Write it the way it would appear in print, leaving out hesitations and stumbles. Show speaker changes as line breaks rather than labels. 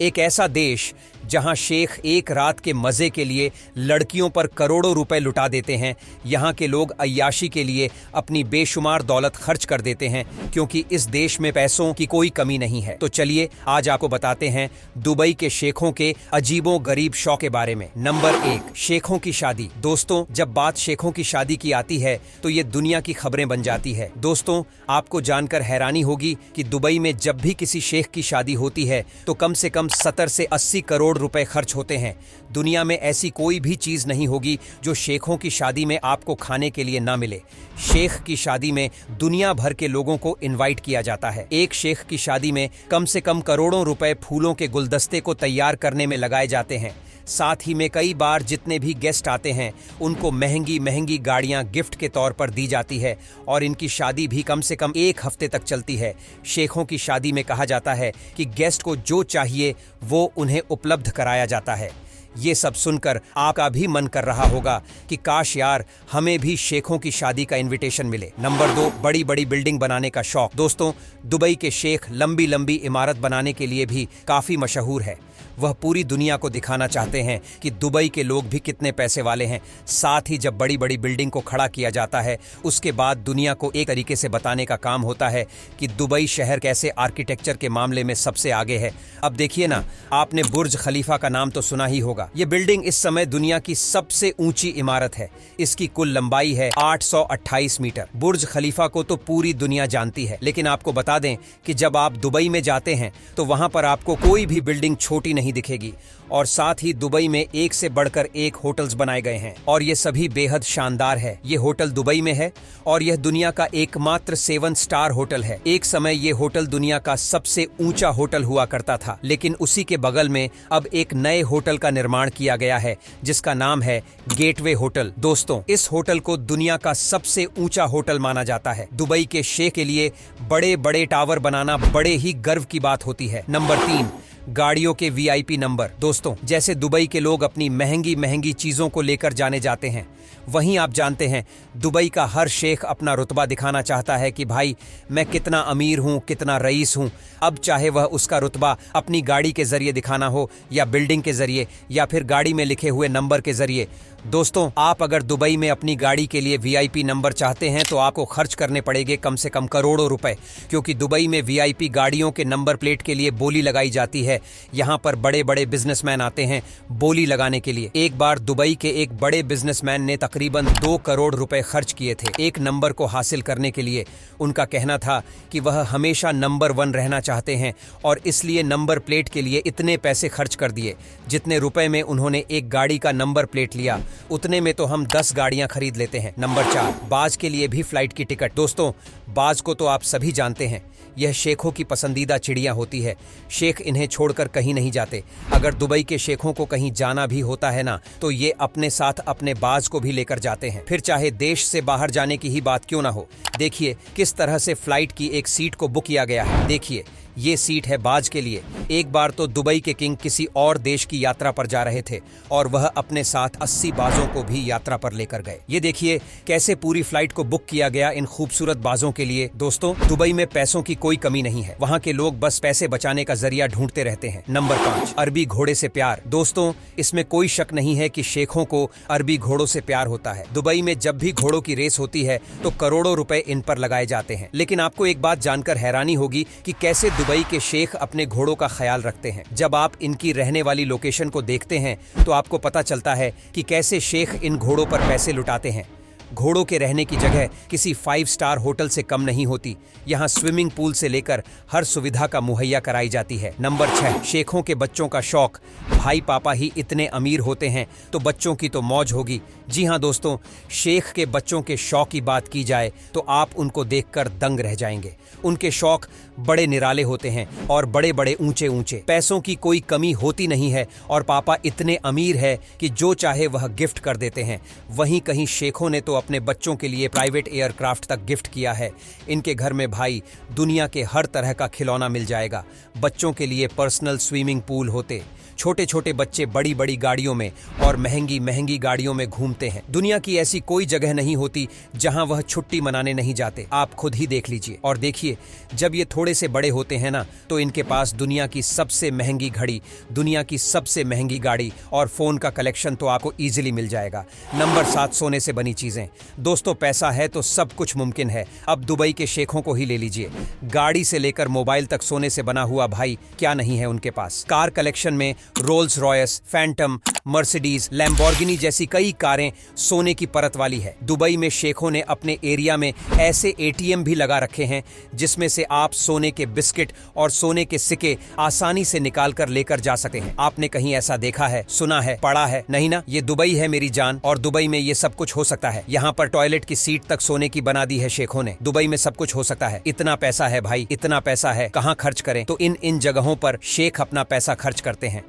एक ऐसा देश जहां शेख एक रात के मजे के लिए लड़कियों पर करोड़ों रुपए लुटा देते हैं। यहां के लोग अय्याशी के लिए अपनी बेशुमार दौलत खर्च कर देते हैं क्योंकि इस देश में पैसों की कोई कमी नहीं है। तो चलिए आज आपको बताते हैं दुबई के शेखों के अजीबो गरीब शौक के बारे में। नंबर 1, शेखों की शादी। दोस्तों, जब बात शेखों की शादी की आती है तो ये दुनिया की खबरें बन जाती है। दोस्तों, आपको जानकर हैरानी होगी कि दुबई में जब भी किसी शेख की शादी होती है तो कम से कम 70 से 80 करोड़ रुपए खर्च होते हैं। दुनिया में ऐसी कोई भी चीज नहीं होगी जो शेखों की शादी में आपको खाने के लिए ना मिले। शेख की शादी में दुनिया भर के लोगों को इनवाइट किया जाता है। एक शेख की शादी में कम से कम करोड़ों रुपए फूलों के गुलदस्ते को तैयार करने में लगाए जाते हैं। साथ ही में कई बार जितने भी गेस्ट आते हैं उनको महंगी महंगी गाड़ियां गिफ्ट के तौर पर दी जाती है और इनकी शादी भी कम से कम 1 हफ्ते तक चलती है। शेखों की शादी में कहा जाता है कि गेस्ट को जो चाहिए वो उन्हें उपलब्ध कराया जाता है। ये सब सुनकर आपका भी मन कर रहा होगा कि काश यार हमें भी शेखों की शादी का इनविटेशन मिले। नंबर 2, बड़ी बड़ी बिल्डिंग बनाने का शौक। दोस्तों, दुबई के शेख लंबी लंबी इमारत बनाने के लिए भी काफी मशहूर है। वह पूरी दुनिया को दिखाना चाहते हैं कि दुबई के लोग भी कितने पैसे वाले हैं। साथ ही जब बड़ी बड़ी बिल्डिंग को खड़ा किया जाता है उसके बाद दुनिया को एक तरीके से बताने का काम होता है कि दुबई शहर कैसे आर्किटेक्चर के मामले में सबसे आगे है। अब देखिए ना, आपने बुर्ज खलीफा का नाम तो सुना ही होगा। ये बिल्डिंग इस समय दुनिया की सबसे ऊंची इमारत है। इसकी कुल लंबाई है 828 मीटर। बुर्ज खलीफा को तो पूरी दुनिया जानती है, लेकिन आपको बता दें कि जब आप दुबई में जाते हैं तो वहां पर आपको कोई भी बिल्डिंग छोटी नहीं दिखेगी। और साथ ही दुबई में एक से बढ़कर एक होटल्स बनाए गए हैं और ये सभी बेहद शानदार है। ये होटल दुबई में है और यह दुनिया का एकमात्र 7 स्टार होटल है। एक समय ये होटल दुनिया का सबसे ऊंचा होटल हुआ करता था, लेकिन उसी के बगल में अब एक नए होटल का निर्माण किया गया है जिसका नाम है गेटवे होटल। दोस्तों, इस होटल को दुनिया का सबसे ऊंचा होटल माना जाता है। दुबई के शेख के लिए बड़े बड़े टावर बनाना बड़े ही गर्व की बात होती है। नंबर 3, गाड़ियों के वीआईपी नंबर। दोस्तों, जैसे दुबई के लोग अपनी महंगी महंगी चीजों को लेकर जाने जाते हैं, वहीं आप जानते हैं दुबई का हर शेख अपना रुतबा दिखाना चाहता है कि भाई मैं कितना अमीर हूं, कितना रईस हूं। अब चाहे वह उसका रुतबा अपनी गाड़ी के जरिए दिखाना हो या बिल्डिंग के जरिए या फिर गाड़ी में लिखे हुए नंबर के जरिए। दोस्तों, आप अगर दुबई में अपनी गाड़ी के लिए वीआईपी नंबर चाहते हैं तो आपको खर्च करने पड़ेंगे कम से कम करोड़ों रुपए, क्योंकि दुबई में वीआईपी गाड़ियों के नंबर प्लेट के लिए बोली लगाई जाती है। यहाँ पर बड़े बड़े बिजनेसमैन आते हैं बोली लगाने के लिए। एक बार दुबई के एक बड़े बिजनेसमैन ने तकरीबन 2 करोड़ रुपए खर्च किए थे एक नंबर को हासिल करने के लिए। उनका कहना था कि वह हमेशा नंबर 1 रहना चाहते हैं और इसलिए नंबर प्लेट के लिए इतने पैसे खर्च कर दिए। जितने रुपए में उन्होंने एक गाड़ी का नंबर प्लेट लिया उतने में तो हम 10 गाड़ियां खरीद लेते हैं। नंबर 4, बाज के लिए भी फ्लाइट की टिकट। दोस्तों, बाज को तो आप सभी जानते हैं, यह शेखों की पसंदीदा चिड़िया होती है। शेख इन्हें छोड़कर कहीं नहीं जाते। अगर दुबई के शेखों को कहीं जाना भी होता है ना, तो ये अपने साथ अपने बाज को भी लेकर जाते हैं, फिर चाहे देश से बाहर जाने की ही बात क्यों ना हो। देखिए किस तरह से फ्लाइट की एक सीट को बुक किया गया है। देखिए, ये सीट है बाज के लिए। एक बार तो दुबई के किंग किसी और देश की यात्रा पर जा रहे थे और वह अपने साथ 80 बाजों को भी यात्रा पर लेकर गए। ये देखिए कैसे पूरी फ्लाइट को बुक किया गया इन खूबसूरत बाजों के लिए। दोस्तों, दुबई में पैसों की कोई कमी नहीं है। वहाँ के लोग बस पैसे बचाने का जरिया ढूंढते रहते हैं। नंबर 5, अरबी घोड़े से प्यार। दोस्तों, इसमें कोई शक नहीं है कि शेखों को अरबी घोड़ों से प्यार होता है। दुबई में जब भी घोड़ों की रेस होती है तो करोड़ों रुपए इन पर लगाए जाते हैं। लेकिन आपको एक बात जानकर हैरानी होगी कि कैसे दुबई के शेख अपने घोड़ों का ख्याल रखते हैं। जब आप इनकी रहने वाली लोकेशन को देखते हैं तो आपको पता चलता है कि कैसे शेख इन घोड़ों पर पैसे लुटाते हैं। घोड़ों के रहने की जगह किसी 5 स्टार होटल से कम नहीं होती। यहाँ स्विमिंग पूल से लेकर हर सुविधा का मुहैया कराई जाती है। नंबर 6, शेखों के बच्चों का शौक। भाई पापा ही इतने अमीर होते हैं तो बच्चों की तो मौज होगी। जी हाँ दोस्तों, शेख के बच्चों के शौक की बात की जाए तो आप उनको देखकर दंग रह जाएंगे। उनके शौक बड़े निराले होते हैं और बड़े बड़े ऊंचे ऊंचे। पैसों की कोई कमी होती नहीं है और पापा इतने अमीर है कि जो चाहे वह गिफ्ट कर देते हैं। वहीं कहीं शेखों ने तो अपने बच्चों के लिए प्राइवेट एयरक्राफ्ट तक गिफ्ट किया है। इनके घर में भाई दुनिया के हर तरह का खिलौना मिल जाएगा। बच्चों के लिए पर्सनल स्विमिंग पूल होते, छोटे छोटे बच्चे बड़ी बड़ी गाड़ियों में और महंगी महंगी गाड़ियों में घूमते हैं। दुनिया की ऐसी कोई जगह नहीं होती जहां वह छुट्टी मनाने नहीं जाते। आप खुद ही देख लीजिए और देखिए, जब ये थोड़े से बड़े होते हैं ना, तो इनके पास दुनिया की सबसे महंगी घड़ी, दुनिया की सबसे महंगी गाड़ी और फोन का कलेक्शन तो आपको इजीली मिल जाएगा। नंबर 7, सोने से बनी चीजें। दोस्तों, पैसा है तो सब कुछ मुमकिन है। अब दुबई के शेखों को ही ले लीजिए, गाड़ी से लेकर मोबाइल तक सोने से बना हुआ भाई क्या नहीं है उनके पास। कार कलेक्शन में Rolls Royce, Phantom, Mercedes, Lamborghini जैसी कई कारें सोने की परत वाली है। दुबई में शेखों ने अपने एरिया में ऐसे एटीएम भी लगा रखे हैं जिसमें से आप सोने के बिस्किट और सोने के सिक्के आसानी से निकाल कर लेकर जा सकते हैं। आपने कहीं ऐसा देखा है, सुना है, पढ़ा है? नहीं ना। ये दुबई है मेरी जान, और दुबई में ये सब कुछ हो सकता है। यहाँ पर टॉयलेट की सीट तक सोने की बना दी है शेखों ने। दुबई में सब कुछ हो सकता है। इतना पैसा है भाई, इतना पैसा है, कहाँ खर्च करें? तो इन जगहों पर शेख अपना पैसा खर्च करते हैं।